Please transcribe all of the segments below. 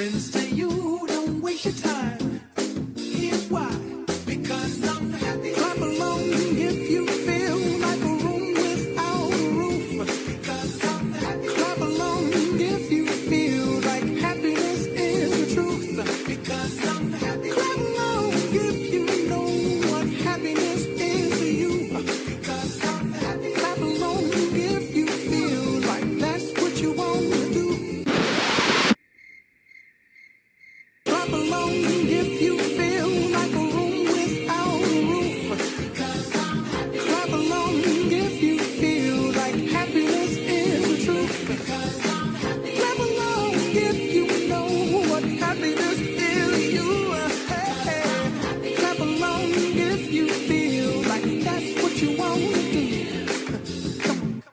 happens to you, don't waste your time. Here's why. Because I'm happy. Clap along if you feel like a room without a roof. Because I'm happy. Clap along if you feel like happiness is the truth. Because I'm happy. Clap along if you know what happiness is to you. Because I'm happy. Clap along if you feel like that's what you want to do. Clap along if you feel like a room without a roof. Because I'm happy. Clap along if you feel like happiness is the truth. Because I'm happy. Clap along if you know what happiness is to you. Hey, clap along if you feel like that's what you want to do. Come on.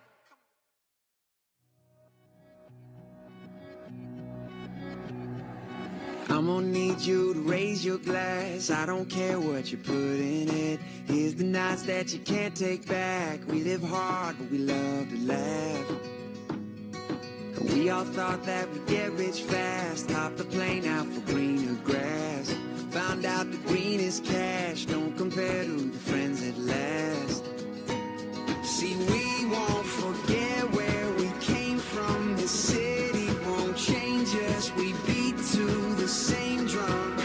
I'm gonna need you to raise your glass. I don't care what you put in it. Here's the nights that you can't take back. We live hard, but we love to laugh. We all thought that we'd get rich fast. Hopped the plane out for greener grass. Found out the greenest cash don't compare to the friends that last. See, we won't forget where we came from. This city won't change us. We beat to the same drum.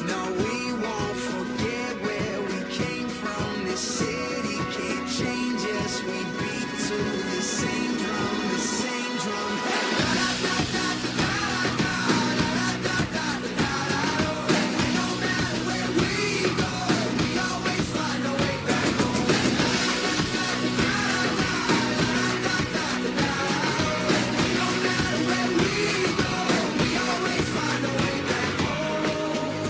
No, we won't forget where we came from. This city can't change us. We beat to the same drum, the same drum. And no matter where we go, we always find a way back home. And no matter where we go, we always find a way back home.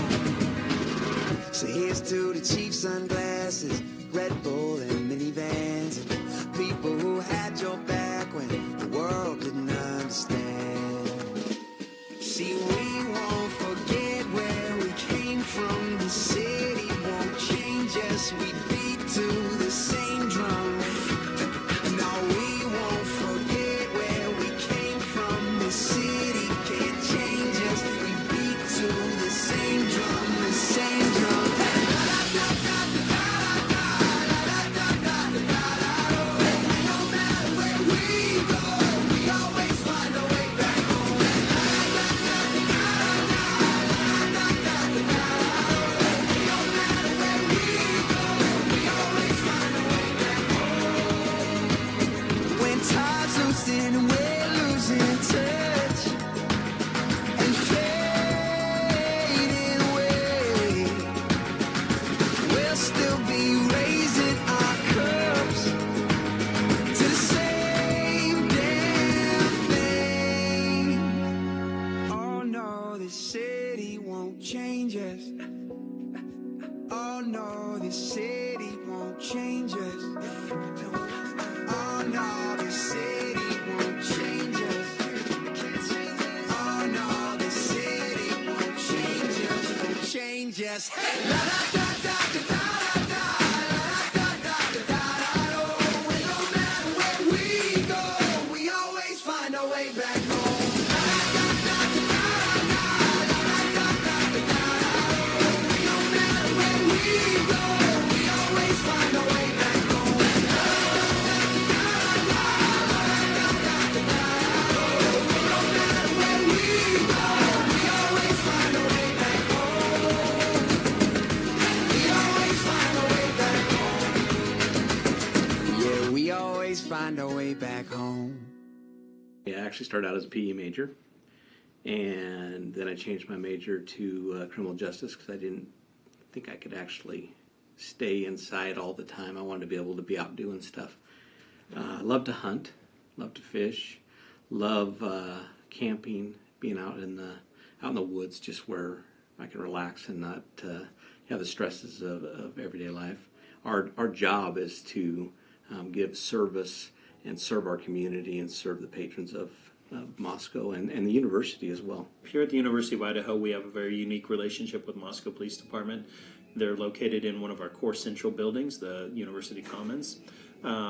So here's to the cheap sunglasses, Red Bull and minivans, and people who had your back when the world didn't understand. See, we won't forget where we came from. The city won't change us. We beat to the same drum. No, we won't forget where we came from. The city can't change us. We beat to the same drum, the same drum. And no matter where we go, we always find a way back home. And no matter where we go, we always find a way back home. When time's losing and we're losing touch and fading away, we'll still be raising our cups to the same damn thing. Oh no, this city won't change us. Oh no, this city won't change us. Oh no, this city won't change us. Oh no, this city won't change us. Won't change us. Hey, la da da da da da da da da da da da. And no matter where we go, we always find our way back home. And no matter where we go, we always find our way back home. And no matter where we go, we always find our way back home. We always find our way back home. Yeah, we always find our way back home. I actually started out as a PE major, and then I changed my major to criminal justice because I didn't think I could actually stay inside all the time. I wanted to be able to be out doing stuff. I love to hunt, love to fish, love camping, being out in the woods, just where I can relax and not have the stresses of everyday life. Our job is to give service and serve our community and serve the patrons of Moscow and the university as well. Here at the University of Idaho, we have a very unique relationship with Moscow Police Department. They're located in one of our core central buildings, the University Commons,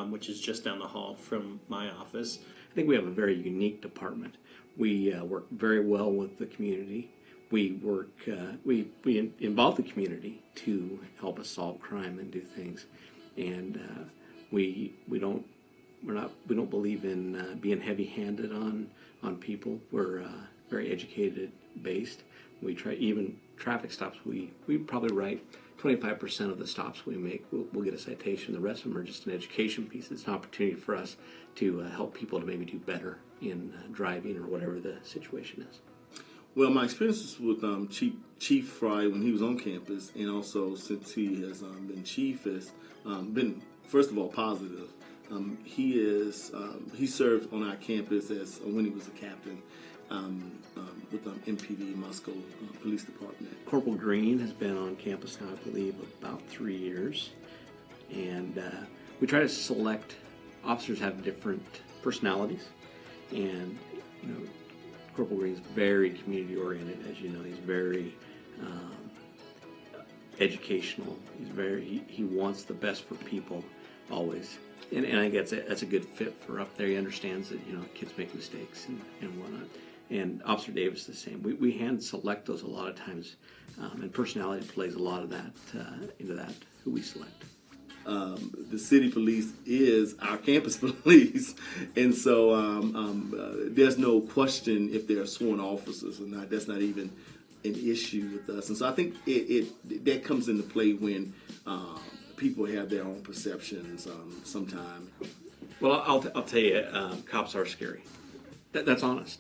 which is just down the hall from my office. I think we have a very unique department. We work very well with the community. We work, we involve the community to help us solve crime and do things, and we don't believe in being heavy-handed on people. We're very educated based. We try, even traffic stops. We probably write 25% of the stops we make. We'll get a citation. The rest of them are just an education piece. It's an opportunity for us to help people to maybe do better in driving or whatever the situation is. Well, my experiences with Chief Fry when he was on campus, and also since he has been chief, has been, first of all, positive. He served on our campus as when he was a captain with MPD, Moscow Police Department. Corporal Green has been on campus now, I believe, about 3 years, and we try to select officers have different personalities, and Corporal Green's very community oriented, as you know. He's very educational. He wants the best for people always, and I think that's a good fit for up there. He understands that kids make mistakes and whatnot. And Officer Davis the same. We hand select those a lot of times, and personality plays a lot of that into that who we select. The city police is our campus police, and so there's no question if they're sworn officers or not. That's not even an issue with us, and so I think that comes into play when people have their own perceptions sometimes. Well, I'll tell you, cops are scary. That's honest,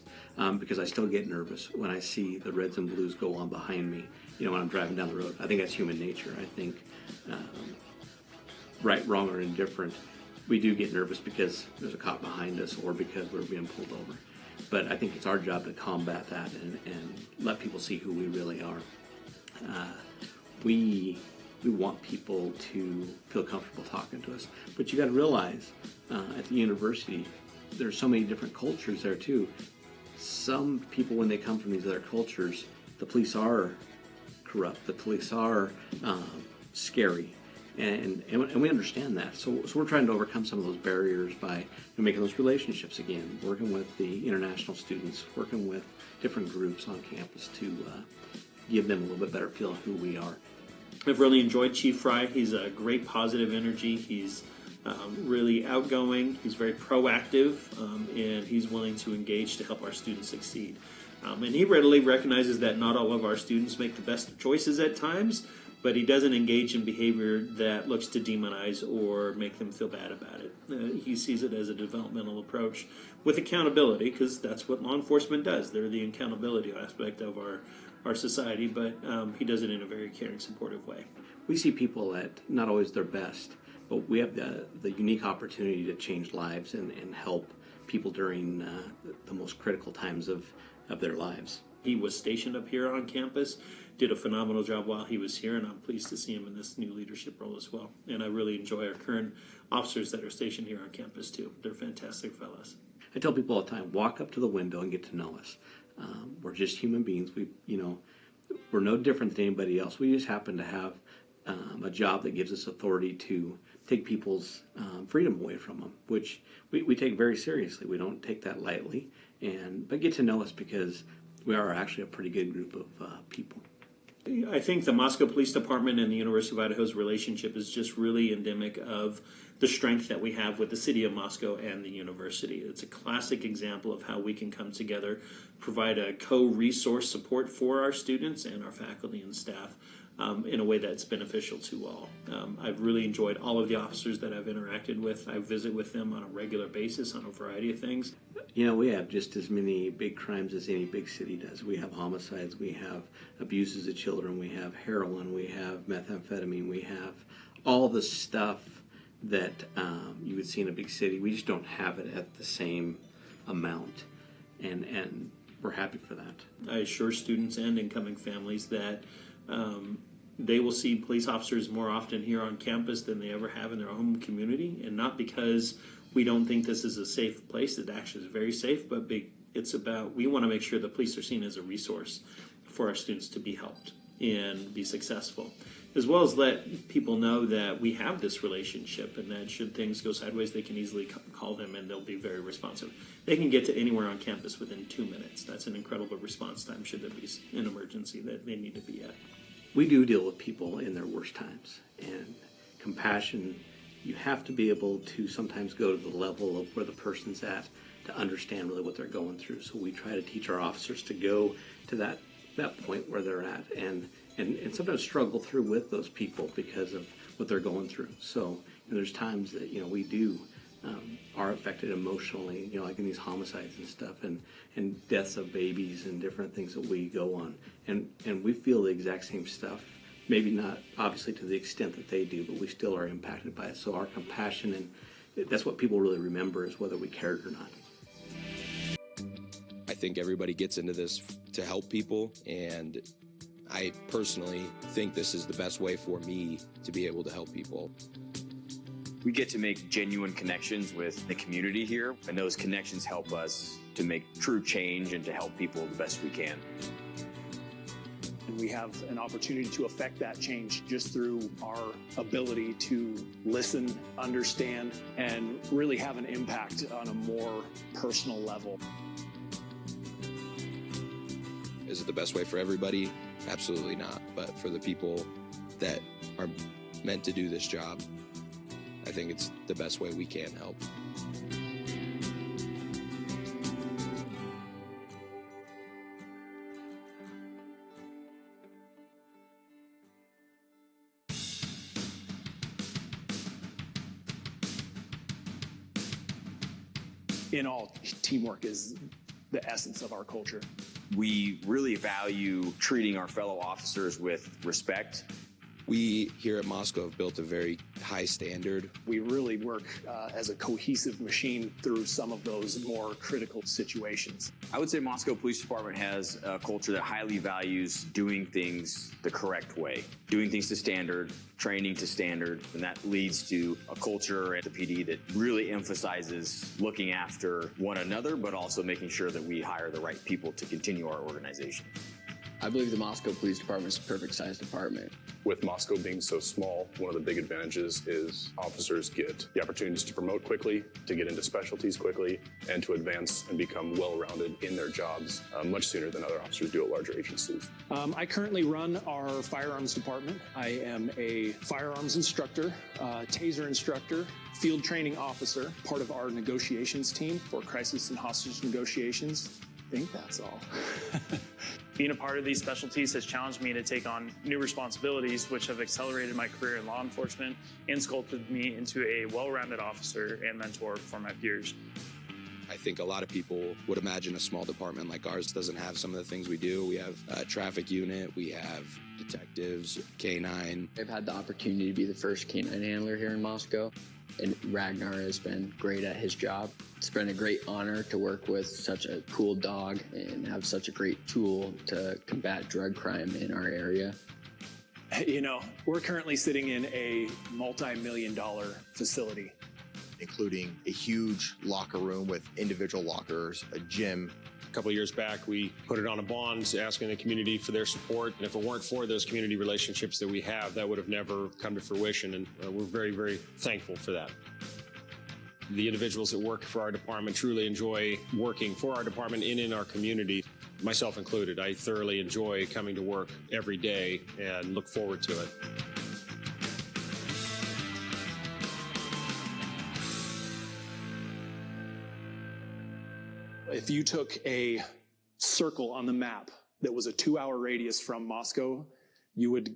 because I still get nervous when I see the reds and blues go on behind me. When I'm driving down the road. I think that's human nature. I think. Right, wrong, or indifferent, we do get nervous because there's a cop behind us or because we're being pulled over. But I think it's our job to combat that and let people see who we really are. We want people to feel comfortable talking to us. But you got to realize, at the university, there's so many different cultures there too. Some people, when they come from these other cultures, the police are corrupt. The police are scary. And we understand that. So we're trying to overcome some of those barriers by making those relationships again, working with the international students, working with different groups on campus to give them a little bit better feel of who we are. I've really enjoyed Chief Fry. He's a great positive energy. He's really outgoing. He's very proactive, and he's willing to engage to help our students succeed. And he readily recognizes that not all of our students make the best choices at times, but he doesn't engage in behavior that looks to demonize or make them feel bad about it. He sees it as a developmental approach with accountability, because that's what law enforcement does. They're the accountability aspect of our society, but he does it in a very caring, supportive way. We see people at not always their best, but we have the unique opportunity to change lives and help people during the most critical times of their lives. He was stationed up here on campus, did a phenomenal job while he was here, and I'm pleased to see him in this new leadership role as well. And I really enjoy our current officers that are stationed here on campus too. They're fantastic fellows. I tell people all the time, walk up to the window and get to know us. We're just human beings. We're no different than anybody else. We just happen to have a job that gives us authority to take people's freedom away from them, which we take very seriously. We don't take that lightly, but get to know us because we are actually a pretty good group of people. I think the Moscow Police Department and the University of Idaho's relationship is just really endemic of the strength that we have with the city of Moscow and the university. It's a classic example of how we can come together, provide a co-resource support for our students and our faculty and staff in a way that's beneficial to all. I've really enjoyed all of the officers that I've interacted with. I visit with them on a regular basis on a variety of things. We have just as many big crimes as any big city does. We have homicides, we have abuses of children, we have heroin, we have methamphetamine, we have all the stuff that you would see in a big city. We just don't have it at the same amount, and we're happy for that. I assure students and incoming families that they will see police officers more often here on campus than they ever have in their home community, and not because we don't think this is a safe place. It actually is very safe, but it's about we want to make sure the police are seen as a resource for our students to be helped. and be successful, as well as let people know that we have this relationship and that should things go sideways, they can easily call them and they'll be very responsive. They can get to anywhere on campus within 2 minutes. That's an incredible response time should there be an emergency that they need to be at. We do deal with people in their worst times, and compassion, you have to be able to sometimes go to the level of where the person's at to understand really what they're going through. So we try to teach our officers to go to that point where they're at and sometimes struggle through with those people because of what they're going through. So there's times that we do are affected emotionally, like in these homicides and stuff, and deaths of babies and different things that we go on, and we feel the exact same stuff. Maybe not obviously to the extent that they do, but we still are impacted by it. So our compassion, and that's what people really remember, is whether we cared or not. I think everybody gets into this to help people, and I personally think this is the best way for me to be able to help people. We get to make genuine connections with the community here, and those connections help us to make true change and to help people the best we can. And we have an opportunity to affect that change just through our ability to listen, understand, and really have an impact on a more personal level. Is it the best way for everybody? Absolutely not. But for the people that are meant to do this job, I think it's the best way we can help. In all, teamwork is the essence of our culture. We really value treating our fellow officers with respect. We here at Moscow have built a very high standard. We really work as a cohesive machine through some of those more critical situations. I would say Moscow Police Department has a culture that highly values doing things the correct way, doing things to standard, training to standard, and that leads to a culture at the PD that really emphasizes looking after one another, but also making sure that we hire the right people to continue our organization. I believe the Moscow Police Department is a perfect sized department. With Moscow being so small, one of the big advantages is officers get the opportunities to promote quickly, to get into specialties quickly, and to advance and become well-rounded in their jobs much sooner than other officers do at larger agencies. I currently run our firearms department. I am a firearms instructor, taser instructor, field training officer, part of our negotiations team for crisis and hostage negotiations. I think that's all. Being a part of these specialties has challenged me to take on new responsibilities, which have accelerated my career in law enforcement and sculpted me into a well-rounded officer and mentor for my peers. I think a lot of people would imagine a small department like ours doesn't have some of the things we do. We have a traffic unit, we have detectives, K9. I've had the opportunity to be the first canine handler here in Moscow, and Ragnar has been great at his job. It's been a great honor to work with such a cool dog and have such a great tool to combat drug crime in our area. We're currently sitting in a multi-million-dollar facility, including a huge locker room with individual lockers, a gym. A couple of years back, we put it on a bond asking the community for their support. And if it weren't for those community relationships that we have, that would have never come to fruition. And we're very, very thankful for that. The individuals that work for our department truly enjoy working for our department and in our community, myself included. I thoroughly enjoy coming to work every day and look forward to it. If you took a circle on the map that was a 2-hour radius from Moscow, you would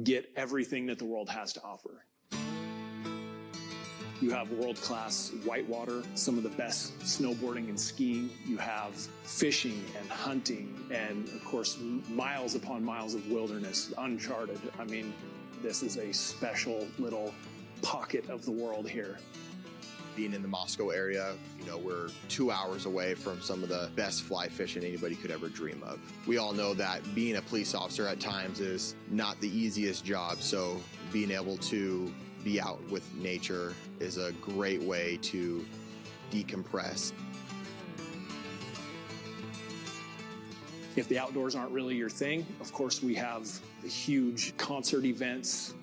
get everything that the world has to offer. You have world-class whitewater, some of the best snowboarding and skiing. You have fishing and hunting, and of course, miles upon miles of wilderness, uncharted. I mean, this is a special little pocket of the world here. Being in the Moscow area, we're 2 hours away from some of the best fly fishing anybody could ever dream of. We all know that being a police officer at times is not the easiest job, so being able to be out with nature is a great way to decompress. If the outdoors aren't really your thing, of course we have the huge concert events,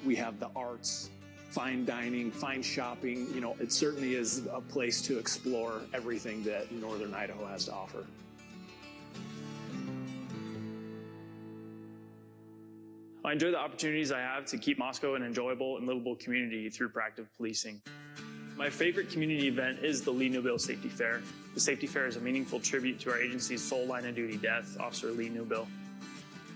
we have the arts, fine dining, fine shopping. You know, it certainly is a place to explore everything that Northern Idaho has to offer. I enjoy the opportunities I have to keep Moscow an enjoyable and livable community through proactive policing. My favorite community event is the Lee Newbill Safety Fair. The Safety Fair is a meaningful tribute to our agency's sole line of duty death, Officer Lee Newbill.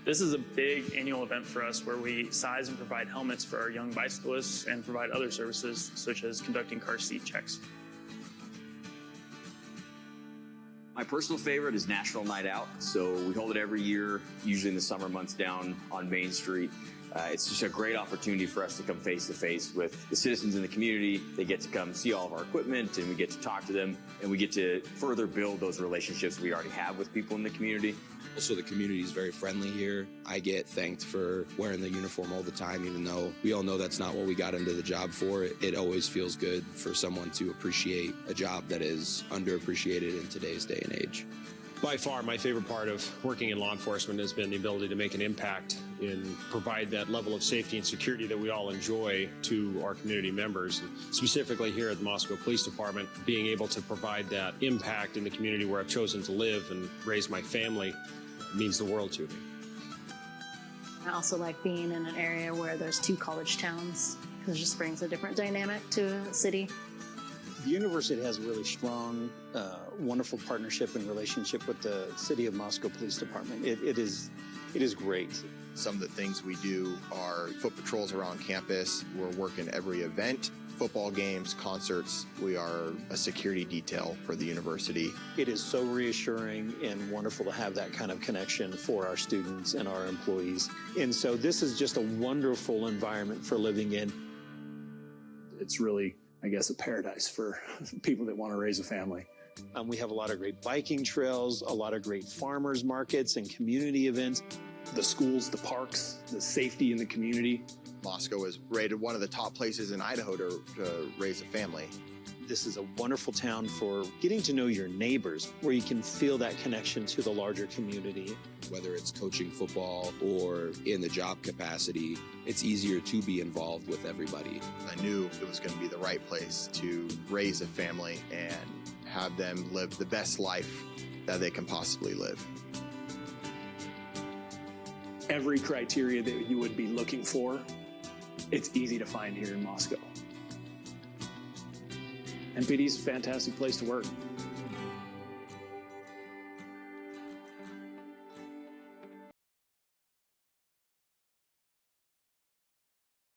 This is a big annual event for us where we size and provide helmets for our young bicyclists and provide other services such as conducting car seat checks. My personal favorite is National Night Out. So we hold it every year, usually in the summer months down on Main Street. It's just a great opportunity for us to come face to face with the citizens in the community. They get to come see all of our equipment and we get to talk to them and we get to further build those relationships we already have with people in the community. Also, the community is very friendly here. I get thanked for wearing the uniform all the time, even though we all know that's not what we got into the job for. It always feels good for someone to appreciate a job that is underappreciated in today's day and age. By far, my favorite part of working in law enforcement has been the ability to make an impact and provide that level of safety and security that we all enjoy to our community members. And specifically here at the Moscow Police Department, being able to provide that impact in the community where I've chosen to live and raise my family means the world to me. I also like being in an area where there's 2 college towns, because it just brings a different dynamic to a city. The university has a really strong, wonderful partnership and relationship with the City of Moscow Police Department. It is great. Some of the things we do are foot patrols around campus. We're working every event, football games, concerts. We are a security detail for the university. It is so reassuring and wonderful to have that kind of connection for our students and our employees. And so this is just a wonderful environment for living in. It's really, I guess, a paradise for people that want to raise a family. We have a lot of great biking trails, a lot of great farmers markets and community events. The schools, the parks, the safety in the community. Moscow is rated one of the top places in Idaho to raise a family. This is a wonderful town for getting to know your neighbors, where you can feel that connection to the larger community. Whether it's coaching football or in the job capacity, it's easier to be involved with everybody. I knew it was going to be the right place to raise a family and have them live the best life that they can possibly live. Every criteria that you would be looking for, it's easy to find here in Moscow. MPD's a fantastic place to work.